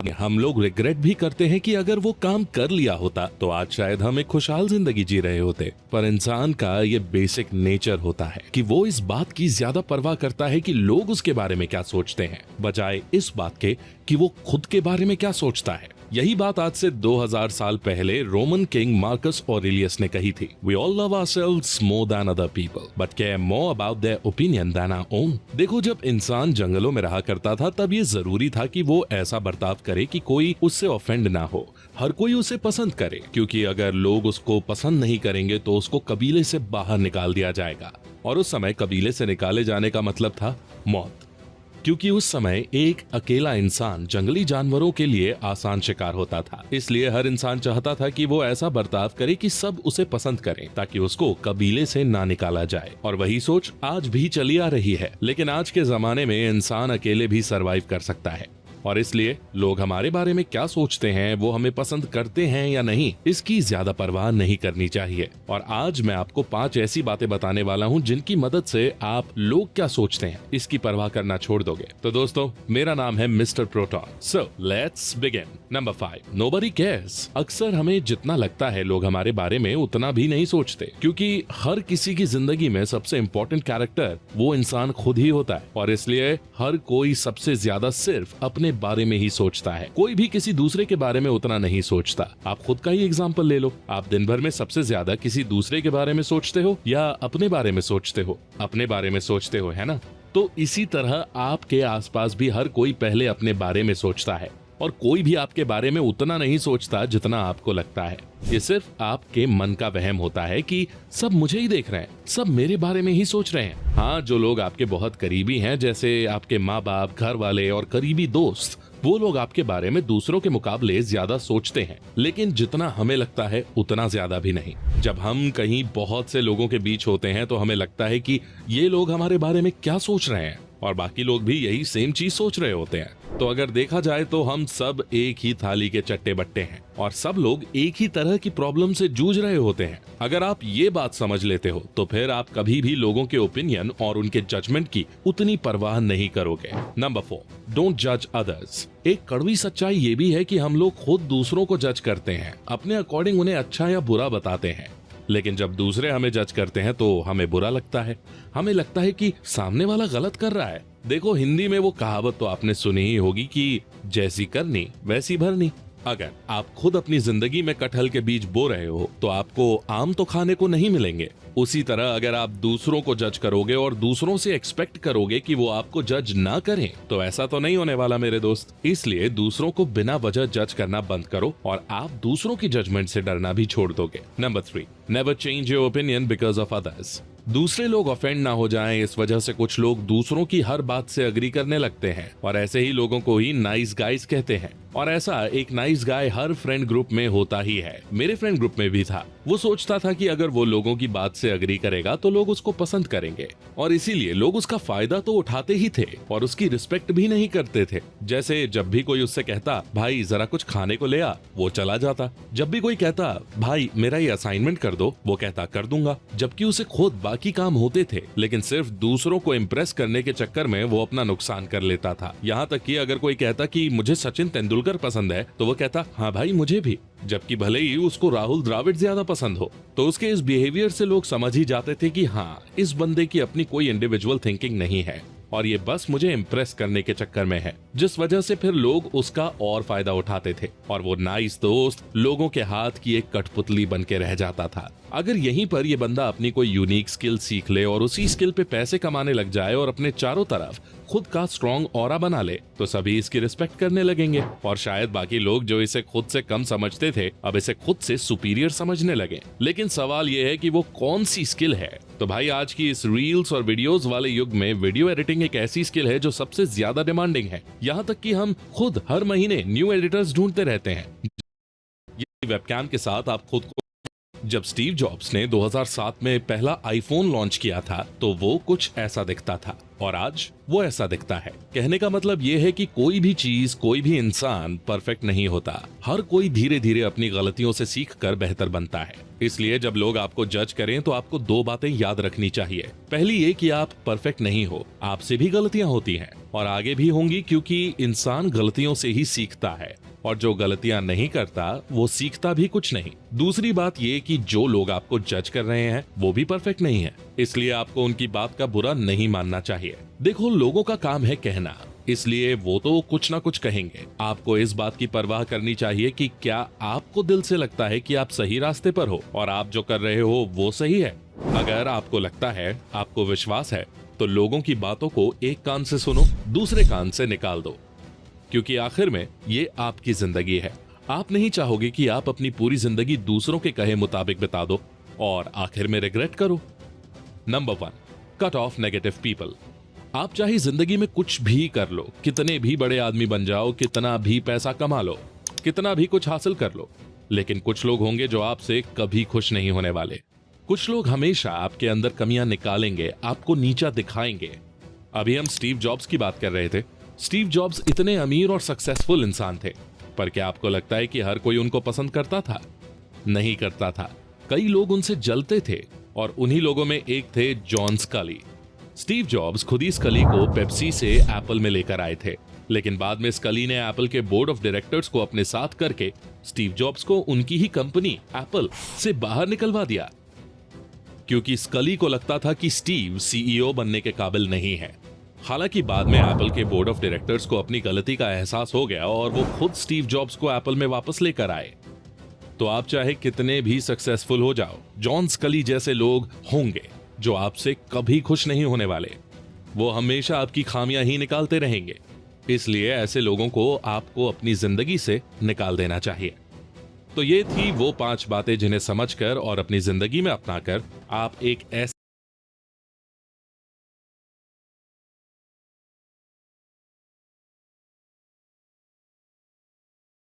हम लोग रिग्रेट भी करते हैं कि अगर वो काम कर लिया होता तो आज शायद हम एक खुशहाल जिंदगी जी रहे होते। पर इंसान का ये बेसिक नेचर होता है कि वो इस बात की ज्यादा परवाह करता है कि लोग उसके बारे में क्या सोचते हैं, बजाय इस बात के कि वो खुद के बारे में क्या सोचता है। यही बात आज से 2000 साल पहले रोमन किंग मार्कस ऑरेलियस ने कही थी। We all love ourselves more than other people, but care more about their opinion than our own। देखो, जब इंसान जंगलों में रहा करता था तब ये जरूरी था कि वो ऐसा बर्ताव करे कि कोई उससे ऑफेंड ना हो, हर कोई उसे पसंद करे, क्योंकि अगर लोग उसको पसंद नहीं करेंगे तो उसको कबीले से बाहर निकाल दिया जाएगा। और उस समय कबीले से निकाले जाने का मतलब था मौत, क्योंकि उस समय एक अकेला इंसान जंगली जानवरों के लिए आसान शिकार होता था। इसलिए हर इंसान चाहता था कि वो ऐसा बर्ताव करे कि सब उसे पसंद करें, ताकि उसको कबीले से ना निकाला जाए। और वही सोच आज भी चली आ रही है। लेकिन आज के जमाने में इंसान अकेले भी सरवाइव कर सकता है, और इसलिए लोग हमारे बारे में क्या सोचते हैं, वो हमें पसंद करते हैं या नहीं, इसकी ज्यादा परवाह नहीं करनी चाहिए। और आज मैं आपको 5 ऐसी बातें बताने वाला हूं जिनकी मदद से आप लोग क्या सोचते हैं इसकी परवाह करना छोड़ दोगे। तो दोस्तों, मेरा नाम है mister proton. So let's begin. Number 5, nobody cares. अक्सर हमें जितना लगता है लोग हमारे बारे में उतना भी नहीं सोचते, क्योंकि हर किसी की जिंदगी में सबसे इम्पोर्टेंट कैरेक्टर वो इंसान खुद ही होता है। और इसलिए हर कोई सबसे ज्यादा सिर्फ अपने बारे में ही सोचता है। कोई भी किसी दूसरे के बारे में उतना नहीं सोचता। आप खुद का ही एग्जांपल ले लो। आप दिन भर में सबसे ज्यादा किसी दूसरे के बारे में सोचते हो या अपने बारे में सोचते हो? अपने बारे में सोचते हो, है ना? तो इसी तरह आपके आसपास भी हर कोई पहले अपने बारे में सोचता है, और कोई भी आपके बारे में उतना नहीं सोचता जितना आपको लगता है। ये सिर्फ आपके मन का वहम होता है कि सब मुझे ही देख रहे हैं, सब मेरे बारे में ही सोच रहे हैं। हाँ, जो लोग आपके बहुत करीबी हैं, जैसे आपके माँ बाप, घर वाले और करीबी दोस्त, वो लोग आपके बारे में दूसरों के मुकाबले ज्यादा सोचते हैं, लेकिन जितना हमें लगता है उतना ज्यादा भी नहीं। जब हम कहीं बहुत से लोगों के बीच होते हैं तो हमें लगता है कि ये लोग हमारे बारे में क्या सोच रहे हैं, और बाकी लोग भी यही सेम चीज सोच रहे होते हैं। तो अगर देखा जाए तो हम सब एक ही थाली के चट्टे बट्टे हैं, और सब लोग एक ही तरह की प्रॉब्लम से जूझ रहे होते हैं। अगर आप ये बात समझ लेते हो तो फिर आप कभी भी लोगों के ओपिनियन और उनके जजमेंट की उतनी परवाह नहीं करोगे। नंबर 4, डोंट जज अदर्स। एक कड़वी सच्चाई ये भी है कि हम लोग खुद दूसरों को जज करते हैं, अपने अकॉर्डिंग उन्हें अच्छा या बुरा बताते हैं। लेकिन जब दूसरे हमें जज करते हैं तो हमें बुरा लगता है। हमें लगता है कि सामने वाला गलत कर रहा है। देखो, हिंदी में वो कहावत तो आपने सुनी ही होगी कि जैसी करनी वैसी भरनी। अगर आप खुद अपनी जिंदगी में कटहल के बीज बो रहे हो तो आपको आम तो खाने को नहीं मिलेंगे। उसी तरह अगर आप दूसरों को जज करोगे और दूसरों से एक्सपेक्ट करोगे कि वो आपको जज ना करें, तो ऐसा तो नहीं होने वाला मेरे दोस्त। इसलिए दूसरों को बिना वजह जज करना बंद करो, और आप दूसरों की जजमेंट से डरना भी छोड़ दोगे। Number 3, never change your opinion because of others. दूसरे लोग ऑफेंड ना हो जाएं, इस वजह से कुछ लोग दूसरों की हर बात से अग्री करने लगते हैं, और ऐसे ही लोगों को ही नाइस गाइज कहते हैं। और ऐसा एक नाइस गाय हर फ्रेंड ग्रुप में होता ही है। मेरे फ्रेंड ग्रुप में भी था। वो सोचता था कि अगर वो लोगों की बात से अग्री करेगा तो लोग उसको पसंद करेंगे, और इसीलिए लोग उसका फायदा तो उठाते ही थे और उसकी रिस्पेक्ट भी नहीं करते थे। जैसे जब भी कोई उससे कहता भाई जरा कुछ खाने को ले आ, वो चला जाता। जब भी कोई कहता भाई मेरा ये असाइनमेंट कर दो, वो कहता कर दूंगा, जबकि उसे खुद बाकी काम होते थे। लेकिन सिर्फ दूसरों को इम्प्रेस करने के चक्कर में वो अपना नुकसान कर लेता था। यहाँ तक कि अगर कोई कहता कि मुझे सचिन तेंदुलकर पसंद है तो वो कहता हाँ भाई मुझे भी, जबकि भले ही उसको राहुल द्रविड़ ज्यादा पसंद हो। तो उसके इस बिहेवियर से लोग समझ ही जाते थे कि हाँ, इस बंदे की अपनी कोई इंडिविजुअल थिंकिंग नहीं है, और ये बस मुझे इम्प्रेस करने के चक्कर में है। जिस वजह से फिर लोग उसका और फायदा उठाते थे, और वो नाइस दोस्त लोगों के हाथ की एक कठपुतली बन के रह जाता था। अगर यहीं पर ये बंदा अपनी कोई यूनिक स्किल सीख ले और उसी स्किल पे पैसे कमाने लग जाए और अपने चारों तरफ खुद का स्ट्रॉन्ग ऑरा बना ले, तो सभी इसकी रिस्पेक्ट करने लगेंगे, और शायद बाकी लोग जो इसे खुद से कम समझते थे अब इसे खुद से सुपीरियर समझने लगे। लेकिन सवाल ये है कि वो कौन सी स्किल है? तो भाई, आज की इस रील्स और वीडियोस वाले युग में वीडियो एडिटिंग एक ऐसी स्किल है जो सबसे ज्यादा डिमांडिंग है। यहाँ तक कि हम खुद हर महीने न्यू एडिटर्स ढूंढते रहते हैं। वेबकैम के साथ आप खुद को जब स्टीव जॉब्स ने 2007 में पहला आईफोन लॉन्च किया था तो वो कुछ ऐसा दिखता था, और आज वो ऐसा दिखता है। कहने का मतलब ये है कि कोई भी चीज, कोई भी इंसान परफेक्ट नहीं होता। हर कोई धीरे धीरे अपनी गलतियों से सीखकर बेहतर बनता है। इसलिए जब लोग आपको जज करें तो आपको दो बातें याद रखनी चाहिए। पहली ये कि आप परफेक्ट नहीं हो, आपसे भी गलतियां होती हैं और आगे भी होंगी, क्योंकि इंसान गलतियों से ही सीखता है और जो गलतियां नहीं करता वो सीखता भी कुछ नहीं। दूसरी बात ये कि जो लोग आपको जज कर रहे हैं वो भी परफेक्ट नहीं है, इसलिए आपको उनकी बात का बुरा नहीं मानना चाहिए। देखो, लोगों का काम है कहना, इसलिए वो तो कुछ ना कुछ कहेंगे। आपको इस बात की परवाह करनी चाहिए कि क्या आपको दिल से लगता है कि आप सही रास्ते पर हो और आप जो कर रहे हो वो सही है। अगर आपको लगता है, आपको विश्वास है, तो लोगों की बातों को एक कान से सुनो, दूसरे कान से निकाल दो, क्योंकि आखिर में ये आपकी जिंदगी है। आप नहीं चाहोगे कि आप अपनी पूरी जिंदगी दूसरों के कहे मुताबिक बिता दो और आखिर में रिग्रेट करो। Number 1, cut off negative people. आप चाहे जिंदगी में कुछ भी कर लो, कितने भी बड़े आदमी बन जाओ, कितना भी पैसा कमा लो, कितना भी कुछ हासिल कर लो, लेकिन कुछ लोग होंगे जो आपसे कभी खुश नहीं होने वाले। कुछ लोग हमेशा आपके अंदर कमियां निकालेंगे, आपको नीचा दिखाएंगे। अभी हम स्टीव जॉब्स की बात कर रहे थे। स्टीव जॉब्स इतने अमीर और सक्सेसफुल इंसान थे, पर क्या आपको लगता है कि हर कोई उनको पसंद करता था? नहीं करता था। कई लोग उनसे जलते थे और उन्हीं लोगों में एक थे जॉन स्कली। स्टीव जॉब्स खुद ही स्कली को पेप्सी से एप्पल में लेकर आए थे, लेकिन बाद में स्कली ने एप्पल के बोर्ड ऑफ डायरेक्टर्स को अपने साथ करके स्टीव जॉब्स को उनकी ही कंपनी एप्पल से बाहर निकलवा दिया, क्योंकि स्कली को लगता था कि स्टीव सीईओ बनने के काबिल नहीं है। हालांकि बाद में एप्पल के बोर्ड ऑफ डायरेक्टर्स को अपनी गलती का एहसास हो गया और वो खुद स्टीव जॉब्स को एप्पल में वापस लेकर आए। तो आप चाहे कितने भी सक्सेसफुल हो जाओ, जॉन स्कली जैसे लोग होंगे जो आपसे कभी खुश नहीं होने वाले। वो हमेशा आपकी खामियां ही निकालते रहेंगे, इसलिए ऐसे लोगों को आपको अपनी जिंदगी से निकाल देना चाहिए। तो ये थी वो 5 बातें जिन्हें समझकर और अपनी जिंदगी में अपनाकर आप एक ऐसे